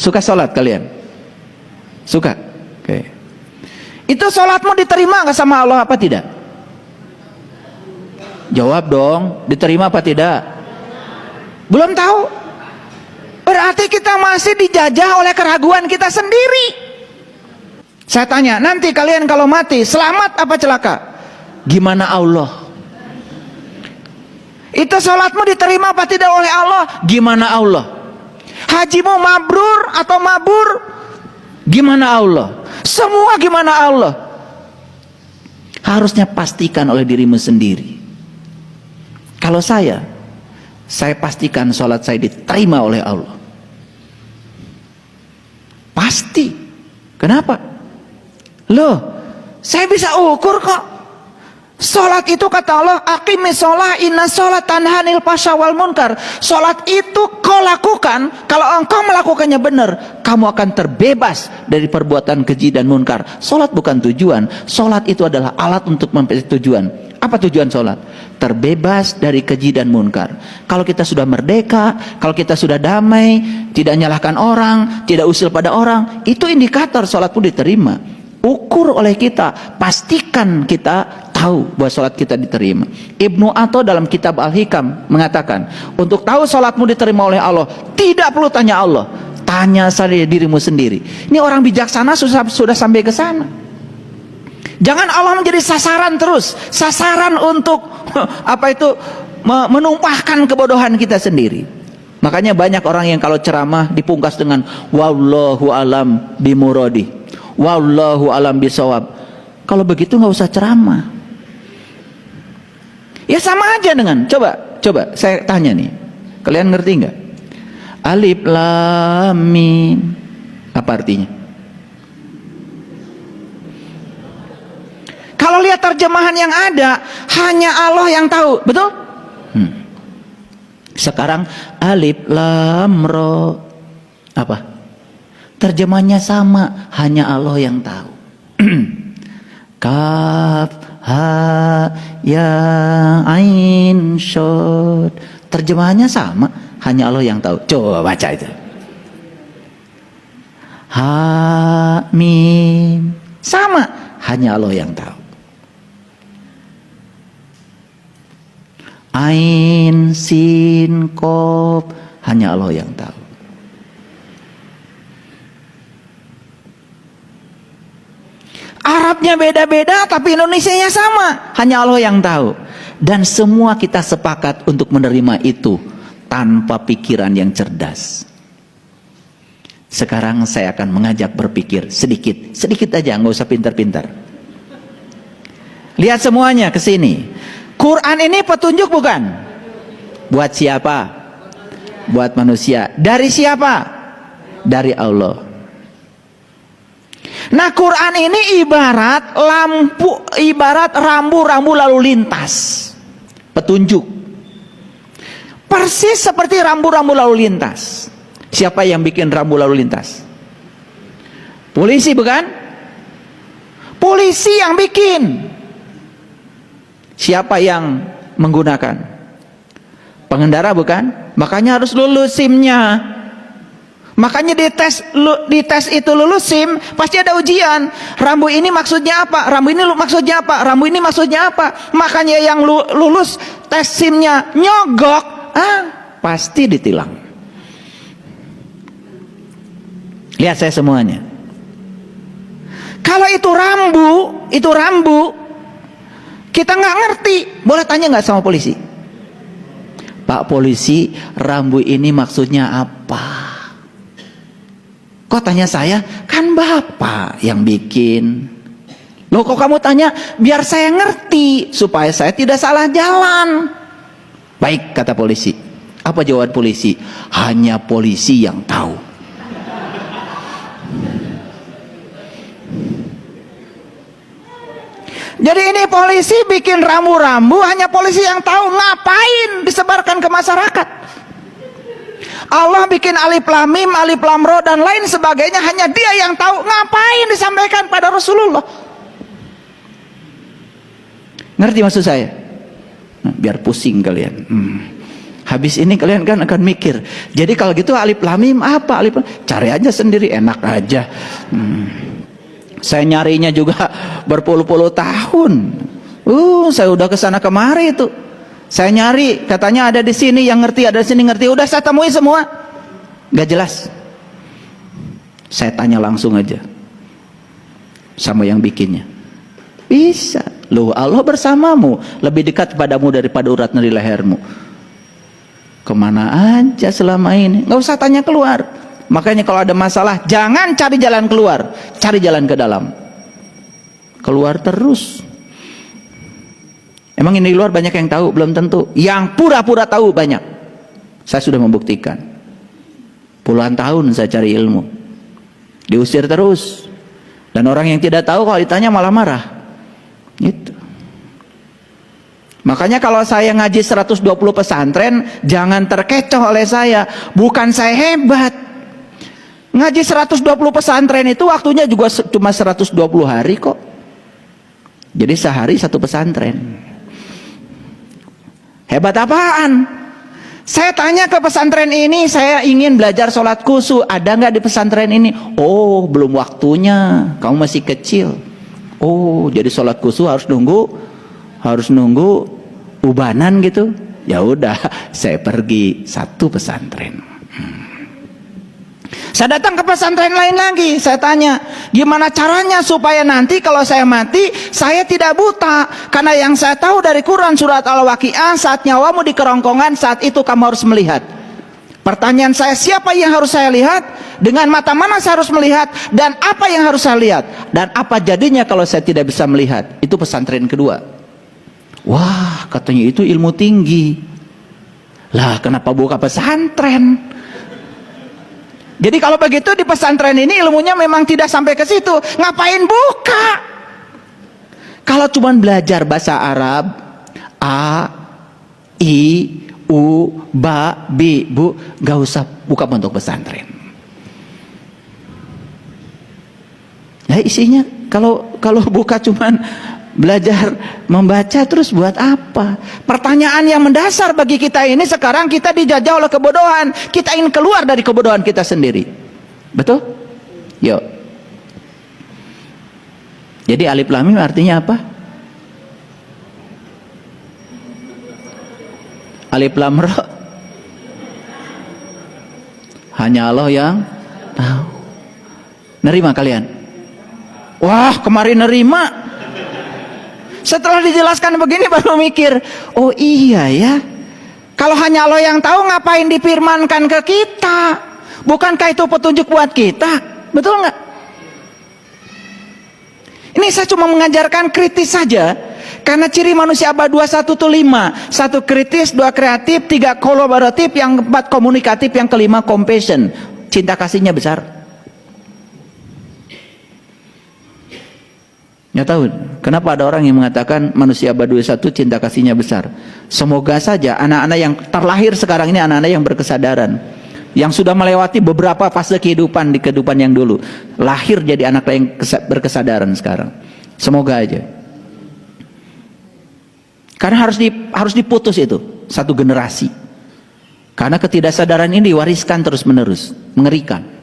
Suka sholat kalian? Suka? Oke. Itu sholatmu diterima nggak sama Allah apa tidak? Jawab dong, diterima apa tidak? Belum tahu. Berarti kita masih dijajah oleh keraguan kita sendiri. Saya tanya, nanti kalian kalau mati selamat apa celaka? Gimana Allah? Itu sholatmu diterima apa tidak oleh Allah? Gimana Allah? Hajimu mabrur atau mabur? Gimana Allah? Semua gimana Allah? Harusnya pastikan oleh dirimu sendiri. Kalau saya pastikan sholat saya diterima oleh Allah. Pasti. Kenapa? Loh, saya bisa ukur kok. Sholat itu kata Allah, aqimis sholat, inna sholat tanhanil fasya wal munkar. Sholat itu kau lakukan, kalau engkau melakukannya benar, kamu akan terbebas dari perbuatan keji dan munkar. Sholat bukan tujuan, sholat itu adalah alat untuk mencapai tujuan. Apa tujuan sholat? Terbebas dari keji dan munkar. Kalau kita sudah merdeka, kalau kita sudah damai, tidak nyalahkan orang, tidak usil pada orang, itu indikator sholat pun diterima. Ukur oleh kita, pastikan kita tahu bahwa sholat kita diterima. Ibnu Atha dalam kitab Al-Hikam mengatakan, untuk tahu sholatmu diterima oleh Allah, tidak perlu tanya Allah, tanya saja dirimu sendiri. Ini orang bijaksana sudah sampai ke sana. Jangan Allah menjadi sasaran terus, sasaran untuk menumpahkan kebodohan kita sendiri. Makanya banyak orang yang kalau ceramah dipungkas dengan wallahu alam bimuradi, wallahu alam bisawab. Kalau begitu nggak usah ceramah. Ya sama aja dengan, coba saya tanya nih, kalian ngerti nggak? Alif lam mim, apa artinya? Kalau lihat terjemahan yang ada, hanya Allah yang tahu, betul? Sekarang alif lam ro, apa? Terjemahnya sama, hanya Allah yang tahu. Kaf ha ya ain shad, terjemahannya sama, hanya Allah yang tahu. Coba baca itu. Ha mim, sama, hanya Allah yang tahu. Ain sin qaf, hanya Allah yang tahu. Arabnya beda-beda tapi Indonesianya sama, hanya Allah yang tahu. Dan semua kita sepakat untuk menerima itu tanpa pikiran yang cerdas. Sekarang saya akan mengajak berpikir sedikit aja, nggak usah pintar-pintar. Lihat semuanya ke sini. Quran ini petunjuk bukan? Buat siapa? Buat manusia. Dari siapa? Dari Allah. Nah, Quran ini ibarat lampu, ibarat rambu-rambu lalu lintas. Petunjuk. Persis seperti rambu-rambu lalu lintas. Siapa yang bikin rambu lalu lintas? Polisi bukan? Polisi yang bikin. Siapa yang menggunakan? Pengendara bukan? Makanya harus lulus SIM-nya. Makanya di tes itu lulus SIM, pasti ada ujian. Rambu ini maksudnya apa? Rambu ini maksudnya apa? Rambu ini maksudnya apa? Makanya yang lulus tes SIM-nya nyogok, pasti ditilang. Lihat saya semuanya. Kalau itu rambu, kita nggak ngerti. Boleh tanya nggak sama polisi? Pak polisi, rambu ini maksudnya apa? Kok tanya saya? Kan Bapak yang bikin. Loh kok kamu tanya? Biar saya ngerti, supaya saya tidak salah jalan. Baik, kata polisi. Apa jawaban polisi? Hanya polisi yang tahu. Jadi ini polisi bikin rambu-rambu, hanya polisi yang tahu. Ngapain disebarkan ke masyarakat? Allah bikin alif lam mim, alif lam ro dan lain sebagainya, hanya dia yang tahu. Ngapain disampaikan pada Rasulullah? Ngerti maksud saya? Biar pusing kalian. Habis ini kalian kan akan mikir, jadi kalau gitu alif lam mim apa? Alif lam, cari aja sendiri, enak aja. Saya nyarinya juga berpuluh-puluh tahun. Saya udah kesana kemari itu. Saya nyari, katanya ada di sini yang ngerti, ada di sini ngerti. Udah saya temui semua, nggak jelas. Saya tanya langsung aja sama yang bikinnya. Bisa, loh Allah bersamamu, lebih dekat padamu daripada urat nadi lehermu. Kemana aja selama ini? Nggak usah tanya keluar. Makanya kalau ada masalah, jangan cari jalan keluar, cari jalan ke dalam. Keluar terus. Emang ini di luar banyak yang tahu? Belum tentu. Yang pura-pura tahu banyak. Saya sudah membuktikan. Puluhan tahun saya cari ilmu, diusir terus. Dan orang yang tidak tahu kalau ditanya malah marah. Gitu. Makanya kalau saya ngaji 120 pesantren, jangan terkecoh oleh saya. Bukan saya hebat. Ngaji 120 pesantren itu waktunya juga cuma 120 hari kok. Jadi sehari satu pesantren. Hebat apaan? Saya tanya ke pesantren ini, saya ingin belajar sholat khusyuk, ada nggak di pesantren ini? Oh, belum waktunya, kamu masih kecil. Oh, jadi sholat khusyuk harus nunggu ubanan gitu. Ya udah, saya pergi satu pesantren. Saya datang ke pesantren lain lagi, saya tanya, gimana caranya supaya nanti kalau saya mati, saya tidak buta? Karena yang saya tahu dari Quran surat Al-Waqiah, saat nyawamu di kerongkongan, saat itu kamu harus melihat. Pertanyaan saya, siapa yang harus saya lihat? Dengan mata mana saya harus melihat? Dan apa yang harus saya lihat? Dan apa jadinya kalau saya tidak bisa melihat? Itu pesantren kedua. Wah, katanya itu ilmu tinggi. Lah, kenapa buka pesantren? Jadi kalau begitu di pesantren ini ilmunya memang tidak sampai ke situ. Ngapain buka? Kalau cuma belajar bahasa Arab, a, i, u, ba, bi, bu, gak usah buka pondok pesantren. Nah isinya kalau buka cuman belajar membaca, terus buat apa? Pertanyaan yang mendasar bagi kita ini, sekarang kita dijajah oleh kebodohan. Kita ingin keluar dari kebodohan kita sendiri. Betul? Yuk. Jadi alif lam mim artinya apa? Alif lam ra, hanya Allah yang tahu. Nerima kalian? Wah, kemarin nerima. Setelah dijelaskan begini baru mikir, oh iya ya, kalau hanya Allah yang tahu ngapain difirmankan ke kita? Bukankah itu petunjuk buat kita? Betul nggak? Ini saya cuma mengajarkan kritis saja, karena ciri manusia abad 21 itu 5. 1 kritis, 2 kreatif, 3 kolaboratif, yang 4 komunikatif, yang kelima compassion, cinta kasihnya besar. Nggak tahu kenapa ada orang yang mengatakan manusia abad 21 cinta kasihnya besar. Semoga saja anak-anak yang terlahir sekarang ini anak-anak yang berkesadaran, yang sudah melewati beberapa fase kehidupan di kehidupan yang dulu, lahir jadi anak yang berkesadaran sekarang. Semoga aja. Karena harus diputus itu satu generasi. Karena ketidaksadaran ini diwariskan terus menerus, mengerikan.